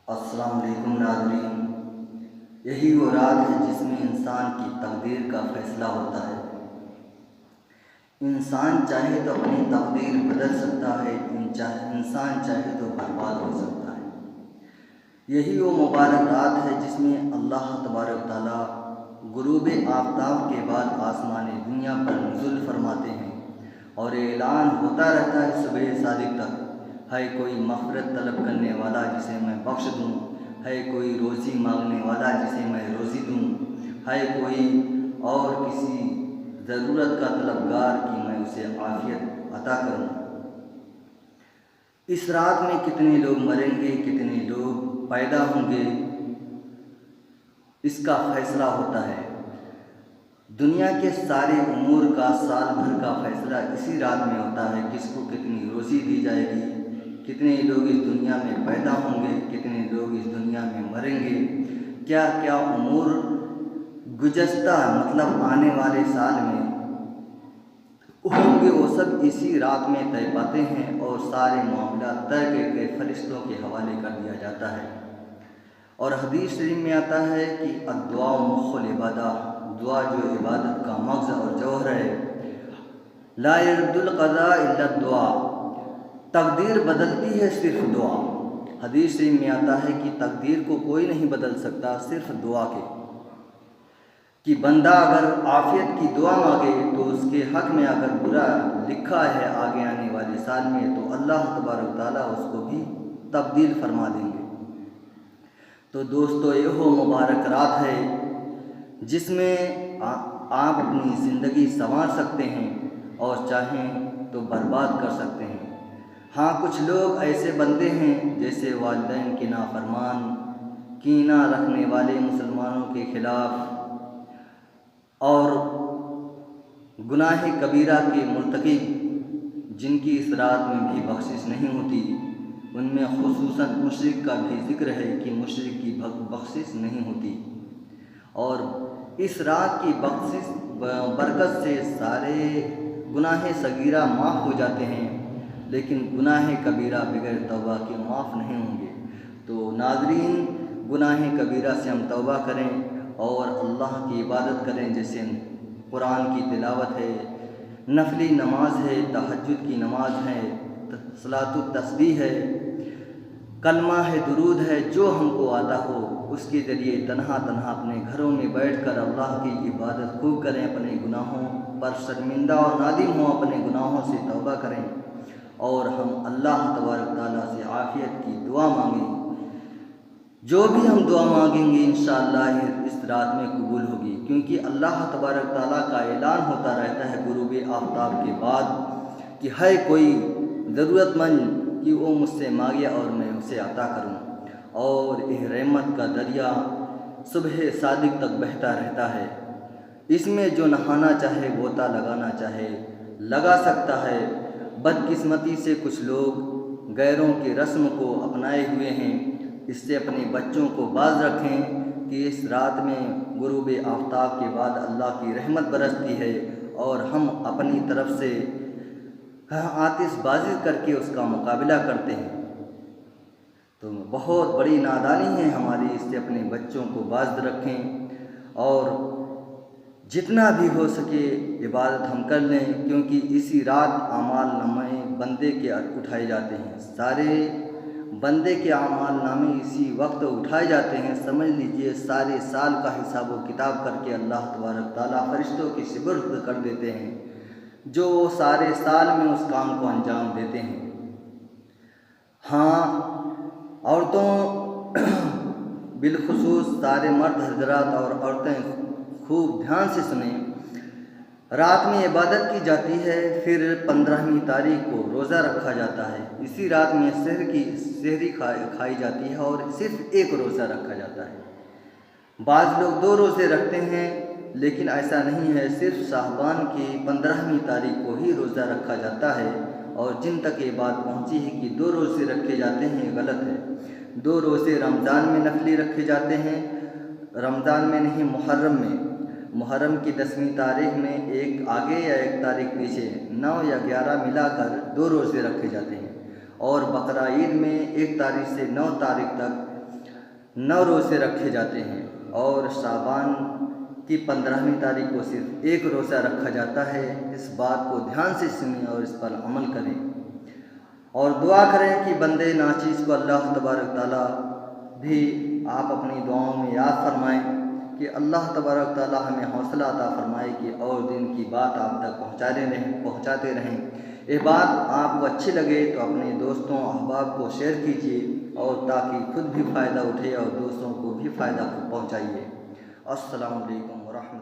अस्सलाम वालेकुम नाज़रीन। यही वो रात है जिसमें इंसान की तकदीर का फ़ैसला होता है। इंसान चाहे तो अपनी तकदीर बदल सकता है, इंसान चाहे तो बर्बाद हो सकता है। यही वो मुबारक रात है जिसमें अल्लाह तबारक तआला गुरूब आफ़ताब के बाद आसमान दुनिया पर नुज़ुल फरमाते हैं और ऐलान होता रहता है सुबह सादिक तक, है कोई मग़फ़िरत तलब करने वाला जिसे मैं बख्श दूँ, है कोई रोज़ी मांगने वाला जिसे मैं रोज़ी दूँ, है कोई और किसी ज़रूरत का तलबगार कि मैं उसे आफ़ियत अता करूँ। इस रात में कितने लोग मरेंगे, कितने लोग पैदा होंगे, इसका फ़ैसला होता है। दुनिया के सारे उमूर का, साल भर का फ़ैसला इसी रात में होता है। किसको कितनी रोज़ी दी जाएगी, कितने लोग इस दुनिया में पैदा होंगे, कितने लोग इस दुनिया में मरेंगे, क्या क्या उमूर गुज़श्ता मतलब आने वाले साल में होंगे, वो सब इसी रात में तय पाते हैं और सारे मामला तय करके फ़रिश्तों के हवाले कर दिया जाता है। और हदीस शरीफ में आता है कि अद्दुआ मुख्खुल इबादा, दुआ जो इबादत का मग़ज़ और जौहर है। ला यरद्दुल क़ज़ा इल्ला दुआ, तकदीर बदलती है सिर्फ़ दुआ। हदीस शरीफ में आता है कि तकदीर को कोई नहीं बदल सकता सिर्फ़ दुआ के, कि बंदा अगर आफ़ियत की दुआ मांगे तो उसके हक़ में अगर बुरा लिखा है आगे आने वाले साल में तो अल्लाह तबारक तआला उसको भी तब्दील फरमा देंगे। तो दोस्तों, ये हो मुबारक रात है जिसमें आप अपनी ज़िंदगी संवार सकते हैं और चाहें तो बर्बाद कर सकते हैं। हाँ, कुछ लोग ऐसे बंदे हैं जैसे वालिदैन के नाफरमान, कीना रखने वाले मुसलमानों के ख़िलाफ़ और गुनाह कबीरा के मुर्तकिब, जिनकी इस रात में भी बख्शिश नहीं होती। उनमें खुसूसन मुशरिक का भी ज़िक्र है कि मुशरिक की बख्शिश नहीं होती। और इस रात की बख्शिश बरकत से सारे गुनाह सगीरा माफ़ हो जाते हैं, लेकिन गुनाह कबीरा बगैर तौबा के माफ़ नहीं होंगे। तो नाज़रीन, गुनाह कबीरा से हम तौबा करें और अल्लाह की इबादत करें, जैसे कुरान की तिलावत है, नफली नमाज है, तहज्जुद की नमाज है, सलातुत तस्बीह है, कलमा है, दुरूद है, जो हमको आता हो उसके ज़रिए तन्हा तन्हा अपने घरों में बैठकर अल्लाह की इबादत खूब करें। अपने गुनाहों पर शर्मिंदा और नादिम हों, अपने गुनाहों से तौबा करें और हम अल्लाह तबारक तआला से आफ़ियत की दुआ मांगें। जो भी हम दुआ मांगेंगे इंशाअल्लाह इस रात में कबूल होगी, क्योंकि अल्लाह तबारक तआला का ऐलान होता रहता है गुरूब आफ़ताब के बाद कि है कोई ज़रूरतमंद कि वो मुझसे मांगे और मैं उसे अता करूं। और यह रहमत का दरिया सुबह सादिक तक बहता रहता है। इसमें जो नहाना चाहे, गोता लगाना चाहे लगा सकता है। बदकिस्मती से कुछ लोग गैरों की रस्म को अपनाए हुए हैं। इससे अपने बच्चों को बाज रखें कि इस रात में गुरूब आफ़ताब के बाद अल्लाह की रहमत बरसती है और हम अपनी तरफ से आतिशबाज़ी करके उसका मुकाबला करते हैं। तो बहुत बड़ी नादानी है हमारी, इससे अपने बच्चों को बाज़ रखें और जितना भी हो सके इबादत हम कर लें, क्योंकि इसी रात आमाल नामे बंदे के उठाए जाते हैं। सारे बंदे के आमाल नामे इसी वक्त उठाए जाते हैं। समझ लीजिए सारे साल का हिसाब व किताब करके अल्लाह तबारक तआला फरिश्तों के सुपुर्द कर देते हैं, जो सारे साल में उस काम को अंजाम देते हैं। हाँ, औरतों बिलखुसूस सारे मर्द हजरात और औरतें खूब ध्यान से सुने। रात में इबादत की जाती है, फिर 15वीं तारीख को रोज़ा रखा जाता है। इसी रात में सहरी खाई जाती है और सिर्फ एक रोज़ा रखा जाता है। बाज़ लोग 2 रोज़े रखते हैं, लेकिन ऐसा नहीं है। सिर्फ शाहबान की 15वीं तारीख को ही रोज़ा रखा जाता है। और जिन तक ये बात पहुँची है कि 2 रोज़े रखे जाते हैं, ये गलत है। 2 रोज़े रमज़ान में नफली रखे जाते हैं, रमज़ान में नहीं, मुहर्रम में। मुहर्रम की 10वीं तारीख में एक आगे या एक तारीख पीछे 9 या 11 मिलाकर 2 रोज़े रखे जाते हैं। और बकरा ईद में 1 तारीख से 9 तारीख तक 9 रोज़े रखे जाते हैं और शाबान की 15वीं तारीख को सिर्फ 1 रोज़ा रखा जाता है। इस बात को ध्यान से सुनिए और इस पर अमल करें और दुआ करें कि बंदे नाचीज़ को अल्लाह तबारक ताला भी आप अपनी दुआओं में याद फरमाएं कि अल्लाह तबारक ताला हमें हौसला अता फरमाए कि और दिन की बात आप तक पहुँचाते रहें। ये बात आपको अच्छी लगे तो अपने दोस्तों अहबाब को शेयर कीजिए और ताकि खुद भी फ़ायदा उठे और दूसरों को भी फ़ायदा पहुँचाइए। अस्सलामु अलैकुम व रहमतुल्लाह।